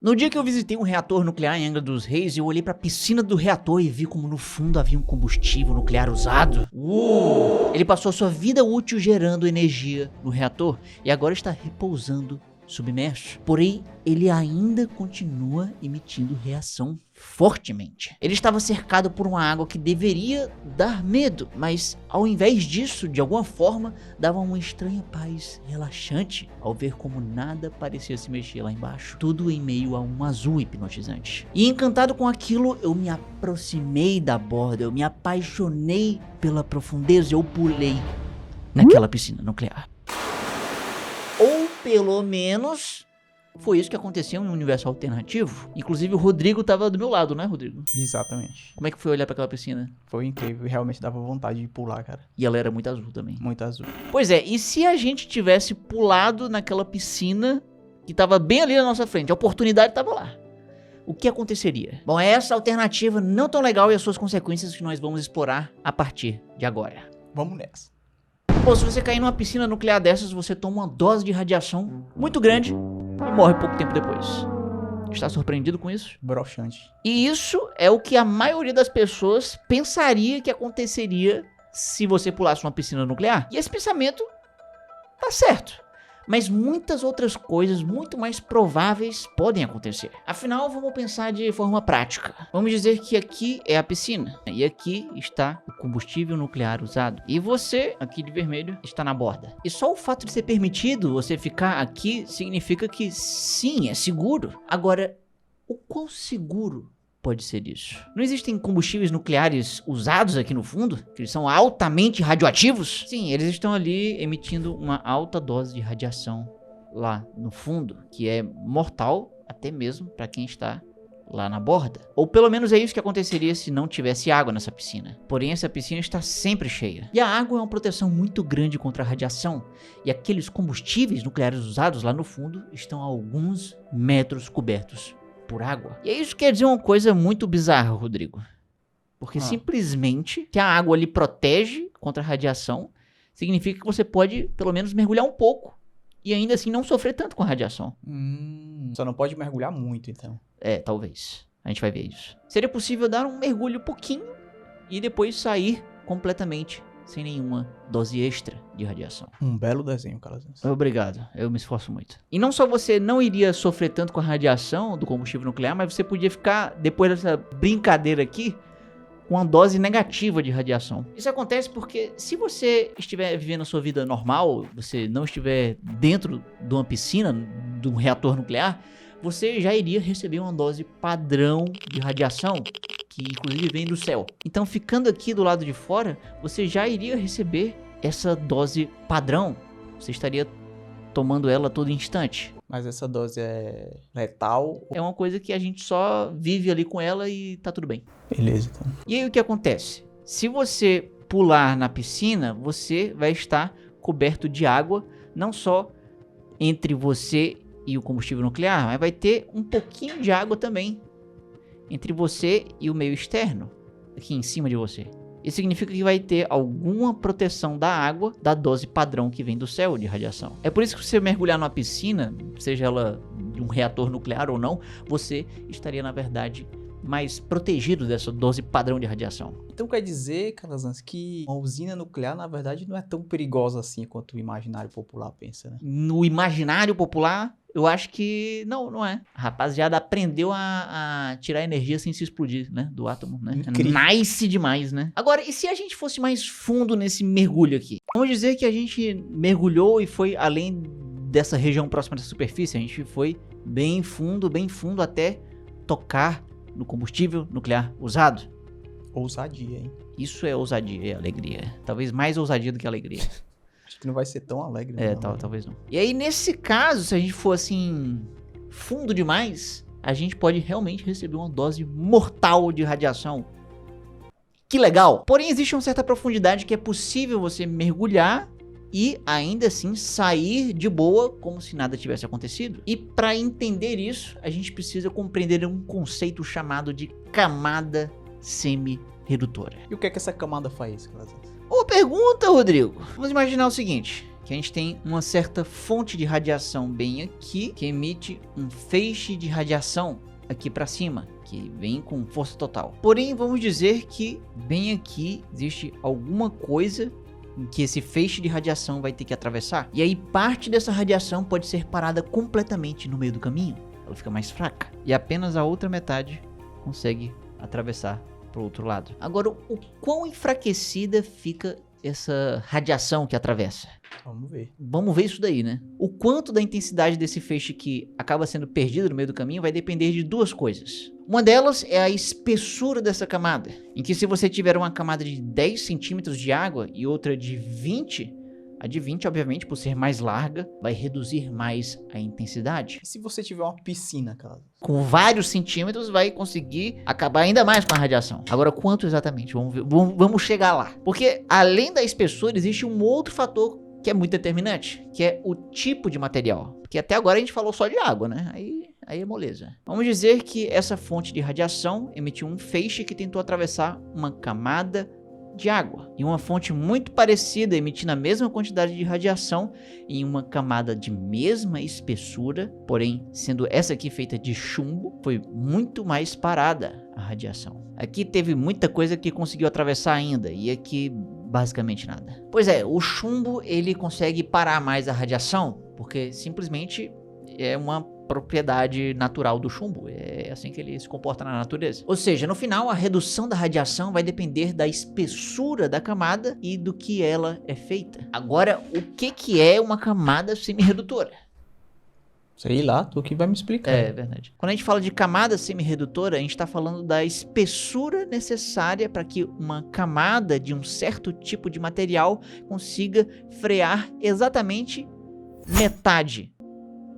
No dia que eu visitei um reator nuclear em Angra dos Reis, eu olhei para a piscina do reator e vi como no fundo havia um combustível nuclear usado. Ele passou sua vida útil gerando energia no reator e agora está repousando submerso. Porém, ele ainda continua emitindo reação fortemente. Ele estava cercado por uma água que deveria dar medo, mas ao invés disso, de alguma forma, dava uma estranha paz relaxante ao ver como nada parecia se mexer lá embaixo. Tudo em meio a um azul hipnotizante. E encantado com aquilo, eu me aproximei da borda, eu me apaixonei pela profundeza, eu pulei naquela piscina nuclear. Ou pelo menos foi isso que aconteceu em um universo alternativo. Inclusive o Rodrigo tava do meu lado, né, Rodrigo? Exatamente. Como é que foi olhar pra aquela piscina? Foi incrível, realmente dava vontade de pular, cara. E ela era muito azul também. Muito azul. Pois é, e se a gente tivesse pulado naquela piscina que tava bem ali na nossa frente? A oportunidade tava lá. O que aconteceria? Bom, é essa alternativa não tão legal e as suas consequências que nós vamos explorar a partir de agora. Vamos nessa. Pô, se você cair numa piscina nuclear dessas, você toma uma dose de radiação muito grande e morre pouco tempo depois. Está surpreendido com isso? Broxante. E isso é o que a maioria das pessoas pensaria que aconteceria se você pulasse uma piscina nuclear. E esse pensamento tá certo. Mas muitas outras coisas muito mais prováveis podem acontecer. Afinal, vamos pensar de forma prática. Vamos dizer que aqui é a piscina. E aqui está o combustível nuclear usado. E você, aqui de vermelho, está na borda. E só o fato de ser permitido você ficar aqui significa que sim, é seguro. Agora, o quão seguro pode ser isso? Não existem combustíveis nucleares usados aqui no fundo? Que eles são altamente radioativos? Sim, eles estão ali emitindo uma alta dose de radiação lá no fundo, que é mortal até mesmo para quem está lá na borda. Ou pelo menos é isso que aconteceria se não tivesse água nessa piscina. Porém, essa piscina está sempre cheia. E a água é uma proteção muito grande contra a radiação. E aqueles combustíveis nucleares usados lá no fundo estão a alguns metros cobertos por água. E isso quer dizer uma coisa muito bizarra, Rodrigo. Porque simplesmente, se a água lhe protege contra a radiação, significa que você pode, pelo menos, mergulhar um pouco. E ainda assim não sofrer tanto com a radiação. Só não pode mergulhar muito, então. É, talvez. A gente vai ver isso. Seria possível dar um mergulho pouquinho e depois sair completamente sem nenhuma dose extra de radiação. Um belo desenho, Calazans. Obrigado, eu me esforço muito. E não só você não iria sofrer tanto com a radiação do combustível nuclear, mas você podia ficar, depois dessa brincadeira aqui, com uma dose negativa de radiação. Isso acontece porque se você estiver vivendo a sua vida normal, você não estiver dentro de uma piscina, de um reator nuclear, você já iria receber uma dose padrão de radiação, que inclusive vem do céu. Então, ficando aqui do lado de fora, você já iria receber essa dose padrão. Você estaria tomando ela a todo instante. Mas essa dose é letal? É uma coisa que a gente só vive ali com ela e tá tudo bem. Beleza, então. E aí o que acontece? Se você pular na piscina, você vai estar coberto de água, não só entre você e o combustível nuclear, mas vai ter um pouquinho de água também entre você e o meio externo, aqui em cima de você. Isso significa que vai ter alguma proteção da água, da dose padrão que vem do céu de radiação. É por isso que se você mergulhar numa piscina, seja ela de um reator nuclear ou não, você estaria, na verdade, mais protegido dessa dose padrão de radiação. Então quer dizer, Calazans, que uma usina nuclear, na verdade, não é tão perigosa assim quanto o imaginário popular pensa, né? No imaginário popular, eu acho que não é. A rapaziada aprendeu a tirar energia sem se explodir, né? Do átomo, né? Incrível. Nice demais, né? Agora, e se a gente fosse mais fundo nesse mergulho aqui? Vamos dizer que a gente mergulhou e foi além dessa região próxima da superfície. A gente foi bem fundo até tocar no combustível nuclear usado. Ousadia, hein? Isso é ousadia, é alegria. Talvez mais ousadia do que alegria. Acho que não vai ser tão alegre. Talvez não. E aí, nesse caso, se a gente for assim, fundo demais, a gente pode realmente receber uma dose mortal de radiação. Que legal! Porém, existe uma certa profundidade que é possível você mergulhar e ainda assim sair de boa como se nada tivesse acontecido. E para entender isso, a gente precisa compreender um conceito chamado de camada semi-redutora. E o que é que essa camada faz, Calazans? Boa pergunta, Rodrigo. Vamos imaginar o seguinte, que a gente tem uma certa fonte de radiação bem aqui, que emite um feixe de radiação aqui para cima, que vem com força total. Porém, vamos dizer que bem aqui existe alguma coisa em que esse feixe de radiação vai ter que atravessar. E aí parte dessa radiação pode ser parada completamente no meio do caminho. Ela fica mais fraca. E apenas a outra metade consegue atravessar para o outro lado. Agora, o quão enfraquecida fica essa radiação que atravessa? Vamos ver. Vamos ver isso daí, né? O quanto da intensidade desse feixe que acaba sendo perdido no meio do caminho vai depender de duas coisas. Uma delas é a espessura dessa camada, em que se você tiver uma camada de 10 centímetros de água e outra de 20, a de 20, obviamente, por ser mais larga, vai reduzir mais a intensidade. E se você tiver uma piscina, cara? Com vários centímetros vai conseguir acabar ainda mais com a radiação. Agora, quanto exatamente? Vamos ver. Vamos chegar lá. Porque além da espessura, existe um outro fator que é muito determinante, que é o tipo de material. Porque até agora a gente falou só de água, né? Aí é moleza. Vamos dizer que essa fonte de radiação emitiu um feixe que tentou atravessar uma camada de água. E uma fonte muito parecida, emitindo a mesma quantidade de radiação em uma camada de mesma espessura, porém, sendo essa aqui feita de chumbo, foi muito mais parada a radiação. Aqui teve muita coisa que conseguiu atravessar ainda, e aqui basicamente nada. Pois é, o chumbo ele consegue parar mais a radiação, porque simplesmente é uma propriedade natural do chumbo, é assim que ele se comporta na natureza. Ou seja, no final a redução da radiação vai depender da espessura da camada e do que ela é feita. Agora, o que é uma camada semi-redutora? Sei lá, tu que vai me explicar. É verdade. Quando a gente fala de camada semi-redutora, a gente está falando da espessura necessária para que uma camada de um certo tipo de material consiga frear exatamente metade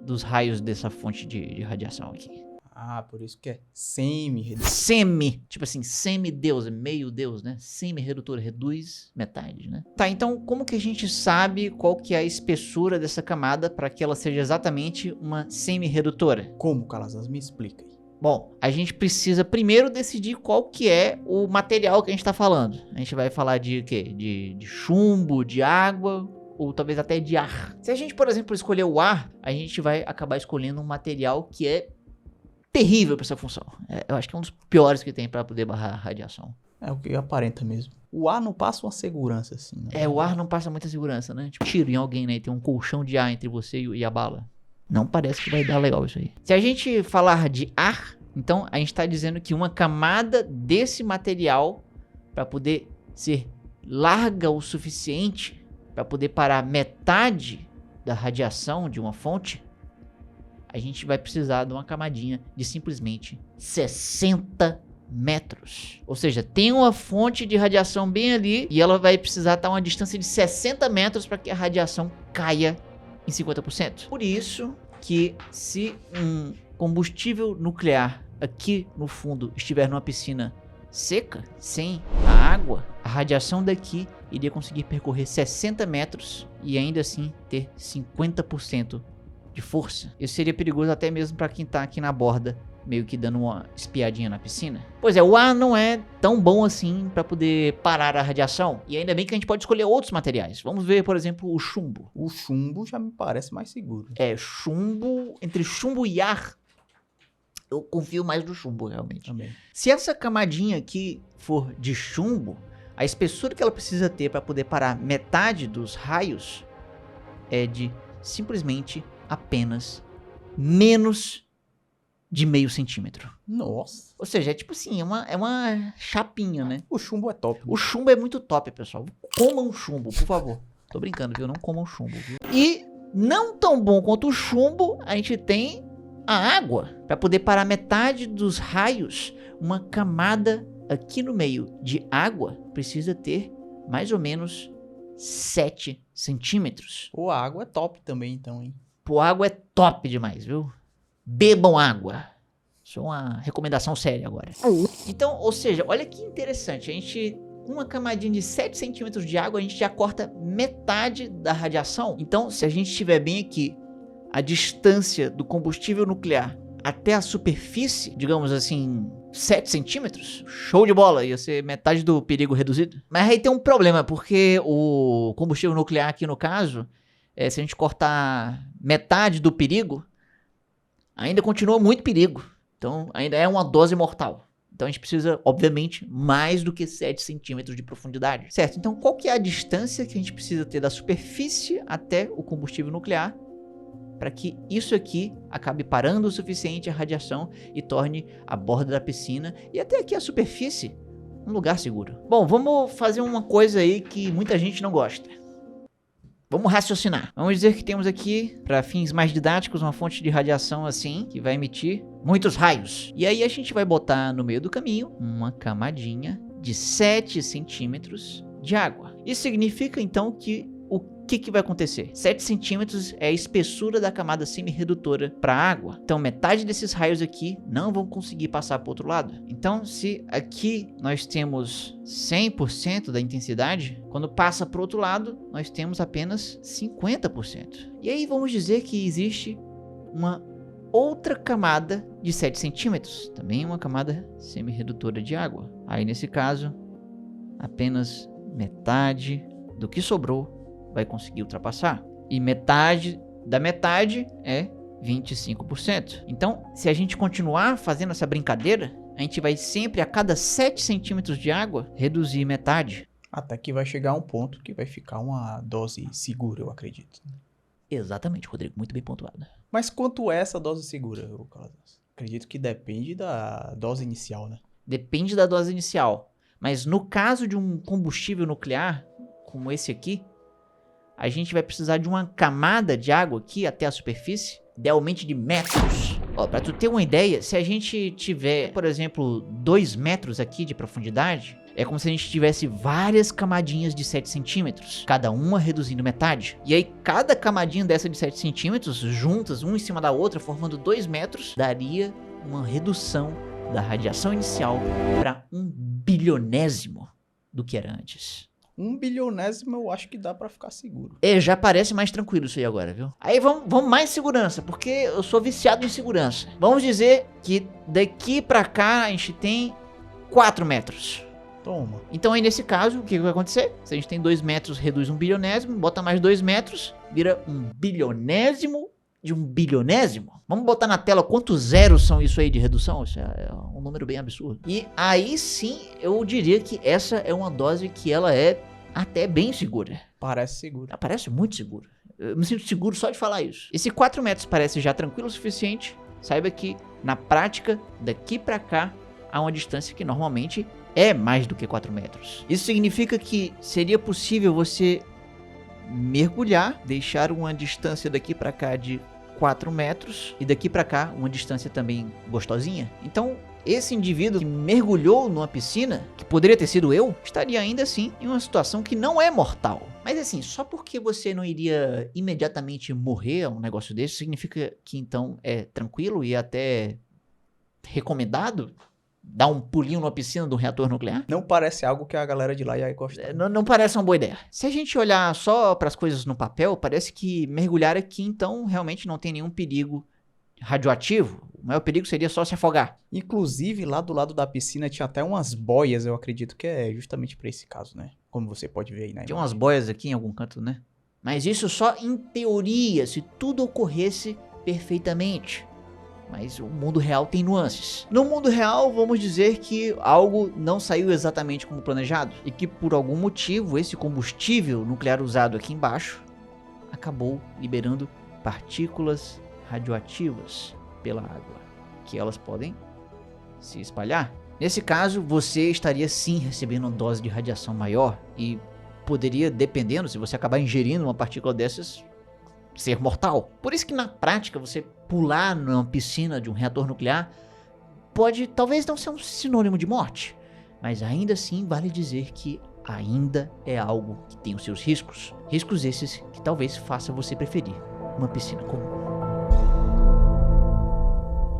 dos raios dessa fonte de radiação aqui. Ah, por isso que é semi-redutor. Semi, tipo assim, semi-deus, é meio deus, né? Semi-redutor, reduz metade, né? Tá, então como que a gente sabe qual que é a espessura dessa camada para que ela seja exatamente uma semi-redutora? Como, Calazans? Me explica aí. Bom, a gente precisa primeiro decidir qual que é o material que a gente tá falando. A gente vai falar de quê? De chumbo, de água, ou talvez até de ar. Se a gente, por exemplo, escolher o ar, a gente vai acabar escolhendo um material que é terrível para essa função. Eu acho que é um dos piores que tem para poder barrar a radiação. É o que aparenta mesmo. O ar não passa uma segurança assim, né? O ar não passa muita segurança, né? Tipo, tiro em alguém, né? Tem um colchão de ar entre você e a bala. Não parece que vai dar legal isso aí. Se a gente falar de ar, então a gente tá dizendo que uma camada desse material, para poder ser larga o suficiente para poder parar metade da radiação de uma fonte, a gente vai precisar de uma camadinha de simplesmente 60 metros. Ou seja, tem uma fonte de radiação bem ali e ela vai precisar estar a uma distância de 60 metros para que a radiação caia em 50%. Por isso que se um combustível nuclear aqui no fundo estiver numa piscina seca, sem a água, a radiação daqui iria conseguir percorrer 60 metros e ainda assim ter 50% de força. Isso seria perigoso até mesmo para quem tá aqui na borda, meio que dando uma espiadinha na piscina. Pois é, o ar não é tão bom assim para poder parar a radiação. E ainda bem que a gente pode escolher outros materiais. Vamos ver, por exemplo, o chumbo. O chumbo já me parece mais seguro. Chumbo, entre chumbo e ar, eu confio mais no chumbo, realmente. Também. Se essa camadinha aqui for de chumbo, a espessura que ela precisa ter para poder parar metade dos raios é de simplesmente apenas menos de meio centímetro. Nossa. Ou seja, é tipo assim, é uma chapinha, né? O chumbo é top. O chumbo é muito top, pessoal. Comam chumbo, por favor. Tô brincando, viu? Não comam chumbo, viu? E não tão bom quanto o chumbo, a gente tem a água. Para poder parar metade dos raios, uma camada aqui no meio de água precisa ter mais ou menos 7 centímetros. Pô, a água é top também, então, hein? Pô, água é top demais, viu? Bebam água. Isso é uma recomendação séria agora. Então, ou seja, olha que interessante. A gente, com uma camadinha de 7 centímetros de água, a gente já corta metade da radiação. Então, se a gente estiver bem aqui, a distância do combustível nuclear até a superfície, digamos assim, 7 centímetros, show de bola, ia ser metade do perigo reduzido. Mas aí tem um problema, porque o combustível nuclear aqui no caso se a gente cortar metade do perigo, ainda continua muito perigo. Então, ainda é uma dose mortal. Então, a gente precisa, obviamente, mais do que 7 centímetros de profundidade. Certo? Então, qual que é a distância que a gente precisa ter da superfície até o combustível nuclear para que isso aqui acabe parando o suficiente a radiação e torne a borda da piscina e até aqui a superfície um lugar seguro? Bom, vamos fazer uma coisa aí que muita gente não gosta. Vamos raciocinar. Vamos dizer que temos aqui, para fins mais didáticos, uma fonte de radiação assim, que vai emitir muitos raios. E aí a gente vai botar no meio do caminho uma camadinha de 7 centímetros de água. Isso significa então que o que vai acontecer? 7 centímetros é a espessura da camada semi-redutora para a água. Então metade desses raios aqui não vão conseguir passar para o outro lado. Então se aqui nós temos 100% da intensidade, quando passa para o outro lado nós temos apenas 50%. E aí vamos dizer que existe uma outra camada de 7 centímetros, também uma camada semi-redutora de água. Aí nesse caso, apenas metade do que sobrou vai conseguir ultrapassar. E metade da metade é 25%. Então, se a gente continuar fazendo essa brincadeira, a gente vai sempre, a cada 7 centímetros de água, reduzir metade. Até que vai chegar um ponto que vai ficar uma dose segura, eu acredito. Exatamente, Rodrigo. Muito bem pontuado. Mas quanto é essa dose segura, Calazans? Acredito que depende da dose inicial, né? Depende da dose inicial. Mas no caso de um combustível nuclear, como esse aqui, a gente vai precisar de uma camada de água aqui até a superfície, idealmente de metros. Ó, pra tu ter uma ideia, se a gente tiver, por exemplo, 2 metros aqui de profundidade, é como se a gente tivesse várias camadinhas de 7 centímetros, cada uma reduzindo metade. E aí, cada camadinha dessa de 7 centímetros, juntas, uma em cima da outra, formando 2 metros, daria uma redução da radiação inicial para 1/1000º do que era antes. 1/1000º eu acho que dá pra ficar seguro. Já parece mais tranquilo isso aí agora, viu? Aí vamos mais segurança, porque eu sou viciado em segurança. Vamos dizer que daqui pra cá a gente tem 4 metros. Toma. Então aí nesse caso, o que vai acontecer? Se a gente tem 2 metros, reduz 1/1000º, bota mais 2 metros, vira 1/1000º de 1/1000º. Vamos botar na tela quantos zeros são isso aí de redução? Isso é um número bem absurdo. E aí sim, eu diria que essa é uma dose que ela é até bem segura. Parece seguro. Ela parece muito segura. Eu me sinto seguro só de falar isso. E se 4 metros parece já tranquilo o suficiente, saiba que na prática, daqui pra cá, há uma distância que normalmente é mais do que 4 metros. Isso significa que seria possível você mergulhar, deixar uma distância daqui pra cá de 4 metros e daqui pra cá uma distância também gostosinha. Então, esse indivíduo que mergulhou numa piscina, que poderia ter sido eu, estaria ainda assim em uma situação que não é mortal. Mas assim, só porque você não iria imediatamente morrer a um negócio desse, significa que então é tranquilo e até recomendado dar um pulinho numa piscina de um reator nuclear? Não parece algo que a galera de lá ia gostar. Não parece uma boa ideia. Se a gente olhar só para as coisas no papel, parece que mergulhar aqui então realmente não tem nenhum perigo radioativo. O maior perigo seria só se afogar. Inclusive, lá do lado da piscina tinha até umas boias, eu acredito que é justamente para esse caso, né? Como você pode ver aí na Tem imagem. umas boias aqui em algum canto, né? Mas isso só em teoria, se tudo ocorresse perfeitamente. Mas o mundo real tem nuances. No mundo real, vamos dizer que algo não saiu exatamente como planejado. E que por algum motivo, esse combustível nuclear usado aqui embaixo acabou liberando partículas radioativas pela água, que elas podem se espalhar. Nesse caso, você estaria sim recebendo uma dose de radiação maior e poderia, dependendo, se você acabar ingerindo uma partícula dessas, ser mortal. Por isso que na prática, você pular numa piscina de um reator nuclear pode talvez não ser um sinônimo de morte, mas ainda assim vale dizer que ainda é algo que tem os seus riscos. Riscos esses que talvez faça você preferir uma piscina comum.